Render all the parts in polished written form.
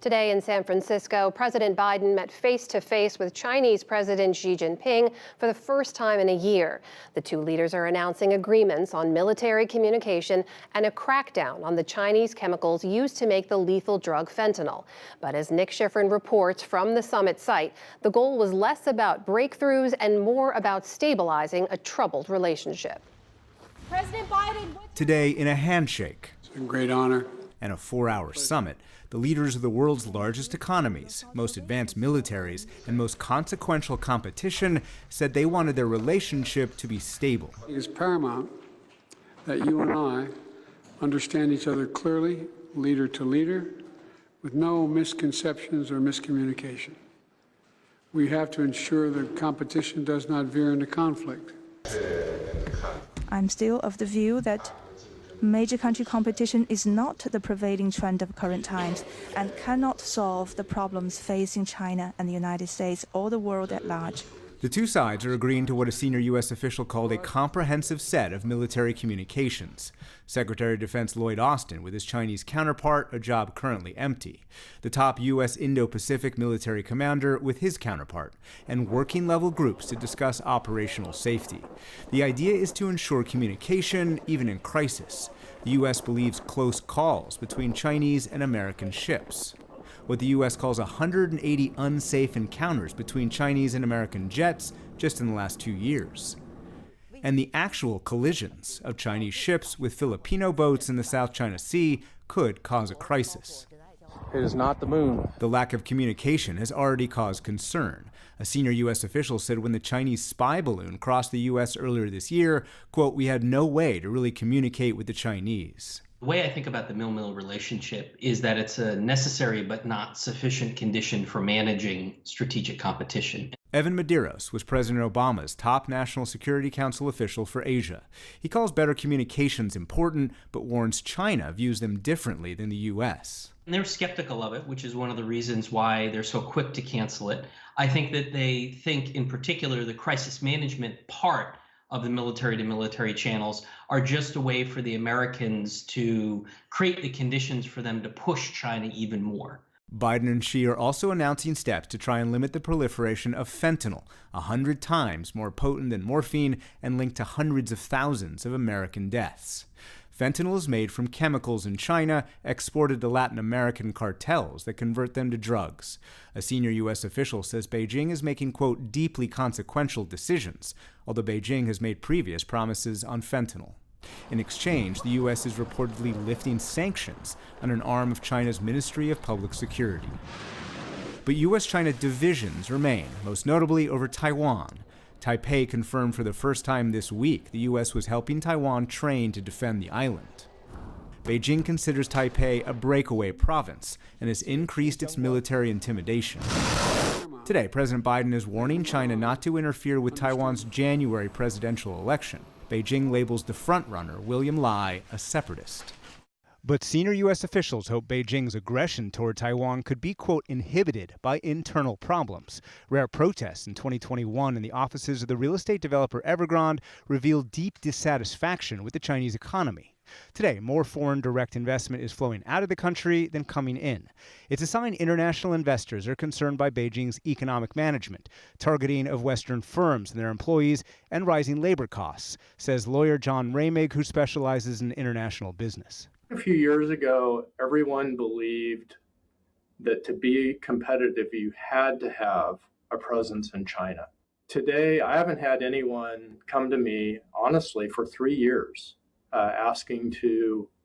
Today in San Francisco, President Biden met face-to-face with Chinese President Xi Jinping for the first time in a year. The two leaders are announcing agreements on military communication and a crackdown on the Chinese chemicals used to make the lethal drug fentanyl. But as Nick Schifrin reports from the summit site, the goal was less about breakthroughs and more about stabilizing a troubled relationship. President Biden. Today, in a handshake It's a great honor and a 4-hour summit, the leaders of the world's largest economies, most advanced militaries, and most consequential competition said they wanted their relationship to be stable. It is paramount that you and I understand each other clearly, leader to leader, with no misconceptions or miscommunication. We have to ensure that competition does not veer into conflict. I'm still of the view that major country competition is not the prevailing trend of current times and cannot solve the problems facing China and the United States or the world at large. The two sides are agreeing to what a senior U.S. official called a comprehensive set of military communications. Secretary of Defense Lloyd Austin with his Chinese counterpart, a job currently empty. The top U.S. Indo-Pacific military commander with his counterpart, and working-level groups to discuss operational safety. The idea is to ensure communication, even in crisis. The U.S. believes close calls between Chinese and American ships. What the U.S. calls 180 unsafe encounters between Chinese and American jets just in the last 2 years. And the actual collisions of Chinese ships with Filipino boats in the South China Sea could cause a crisis. It is not the moon. The lack of communication has already caused concern. A senior U.S. official said when the Chinese spy balloon crossed the U.S. earlier this year, quote, "We had no way to really communicate with the Chinese." The way I think about the Mil-Mil relationship is that it's a necessary but not sufficient condition for managing strategic competition. Evan Medeiros was President Obama's top National Security Council official for Asia. He calls better communications important, but warns China views them differently than the U.S. And they're skeptical of it, which is one of the reasons why they're so quick to cancel it. I think that they think, in particular, the crisis management part of the military-to-military channels are just a way for the Americans to create the conditions for them to push China even more. Biden and Xi are also announcing steps to try and limit the proliferation of fentanyl, 100 times more potent than morphine and linked to hundreds of thousands of American deaths. Fentanyl is made from chemicals in China, exported to Latin American cartels that convert them to drugs. A senior U.S. official says Beijing is making, quote, deeply consequential decisions, although Beijing has made previous promises on fentanyl. In exchange, the U.S. is reportedly lifting sanctions on an arm of China's Ministry of Public Security. But U.S.-China divisions remain, most notably over Taiwan. Taipei confirmed for the first time this week the U.S. was helping Taiwan train to defend the island. Beijing considers Taipei a breakaway province and has increased its military intimidation. Today, President Biden is warning China not to interfere with Taiwan's January presidential election. Beijing labels the frontrunner, William Lai, a separatist. But senior U.S. officials hope Beijing's aggression toward Taiwan could be, quote, inhibited by internal problems. Rare protests in 2021 in the offices of the real estate developer Evergrande revealed deep dissatisfaction with the Chinese economy. Today, more foreign direct investment is flowing out of the country than coming in. It's a sign international investors are concerned by Beijing's economic management, targeting of Western firms and their employees, and rising labor costs, says lawyer John Ramig, who specializes in international business. A few years ago, everyone believed that to be competitive, you had to have a presence in China. Today, I haven't had anyone come to me, honestly, for 3 years, asking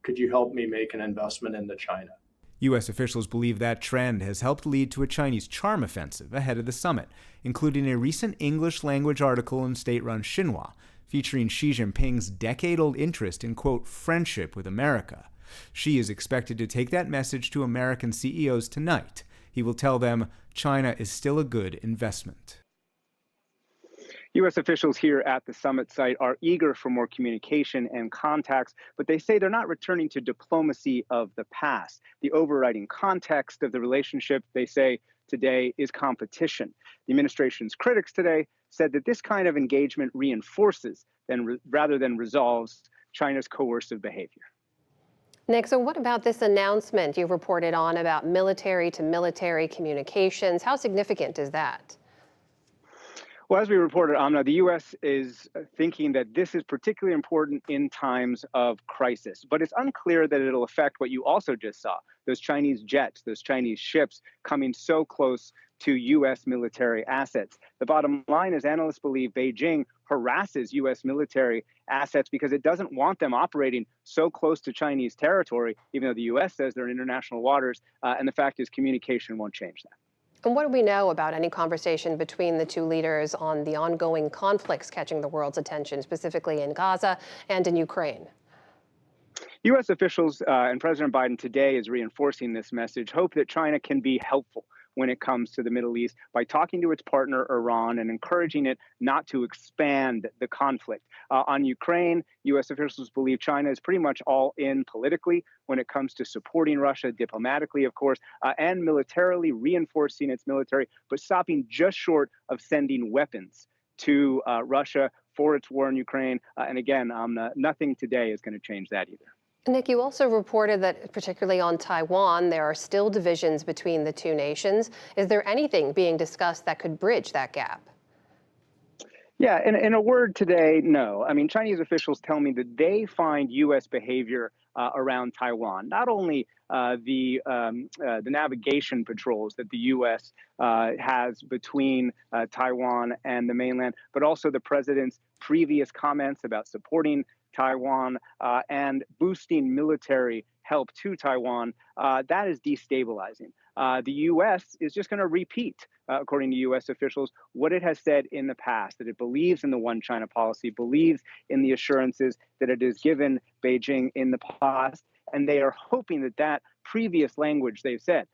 could you help me make an investment into China? U.S. officials believe that trend has helped lead to a Chinese charm offensive ahead of the summit, including a recent English-language article in state-run Xinhua, featuring Xi Jinping's decade-old interest in, quote, friendship with America. Xi is expected to take that message to American CEOs tonight. He will tell them China is still a good investment. U.S. officials here at the summit site are eager for more communication and contacts, but they say they're not returning to diplomacy of the past. The overriding context of the relationship, they say, today is competition. The administration's critics today said that this kind of engagement reinforces rather than resolves China's coercive behavior. Nick, so what about this announcement you reported on about military to military communications? How significant is that? Well, as we reported, Amna, the U.S. is thinking that this is particularly important in times of crisis, but it's unclear that it'll affect what you also just saw, those Chinese jets, those Chinese ships coming so close to U.S. military assets. The bottom line is analysts believe Beijing harasses U.S. military assets because it doesn't want them operating so close to Chinese territory, even though the U.S. says they're in international waters, and the fact is communication won't change that. And what do we know about any conversation between the two leaders on the ongoing conflicts catching the world's attention, specifically in Gaza and in Ukraine? U.S. officials and President Biden today is reinforcing this message, hope that China can be helpful when it comes to the Middle East by talking to its partner, Iran, and encouraging it not to expand the conflict. On Ukraine, U.S. officials believe China is pretty much all in politically when it comes to supporting Russia diplomatically, of course, and militarily reinforcing its military, but stopping just short of sending weapons to Russia for its war in Ukraine. And again, nothing today is going to change that either. Nick, you also reported that, particularly on Taiwan, there are still divisions between the two nations. Is there anything being discussed that could bridge that gap? Yeah, in a word today, no. I mean, Chinese officials tell me that they find U.S. behavior around Taiwan, not only the navigation patrols that the U.S. Has between Taiwan and the mainland, but also the president's previous comments about supporting Taiwan and boosting military help to Taiwan, that is destabilizing. The U.S. is just going to repeat, according to U.S. officials, what it has said in the past, that it believes in the one China policy, believes in the assurances that it has given Beijing in the past, and they are hoping that that previous language they've said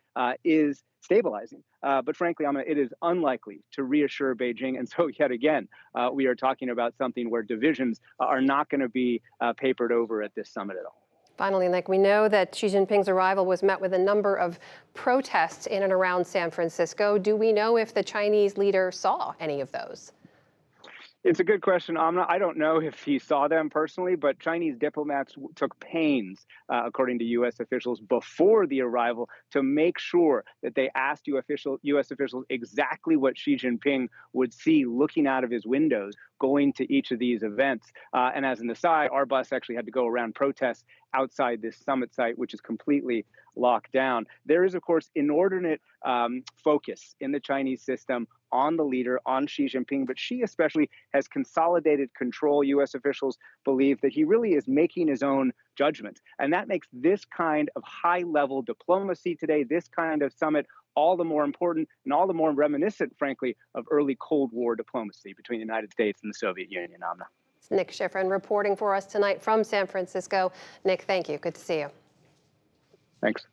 is stabilizing. But frankly, it is unlikely to reassure Beijing. And so yet again, we are talking about something where divisions are not going to be papered over at this summit at all. Finally, Nick, we know that Xi Jinping's arrival was met with a number of protests in and around San Francisco. Do we know if the Chinese leader saw any of those? It's a good question, Amna. I don't know if he saw them personally, but Chinese diplomats took pains, according to U.S. officials, before the arrival to make sure that they asked U.S. officials exactly what Xi Jinping would see looking out of his windows going to each of these events. And as an aside, our bus actually had to go around protests outside this summit site, which is completely locked down. There is, of course, inordinate focus in the Chinese system on the leader, on Xi Jinping, but Xi especially has consolidated control. U.S. officials believe that he really is making his own judgment. And that makes this kind of high-level diplomacy today, this kind of summit, all the more important and all the more reminiscent, frankly, of early Cold War diplomacy between the United States and the Soviet Union, Amna. Nick Schifrin reporting for us tonight from San Francisco. Nick, thank you. Good to see you. Thanks.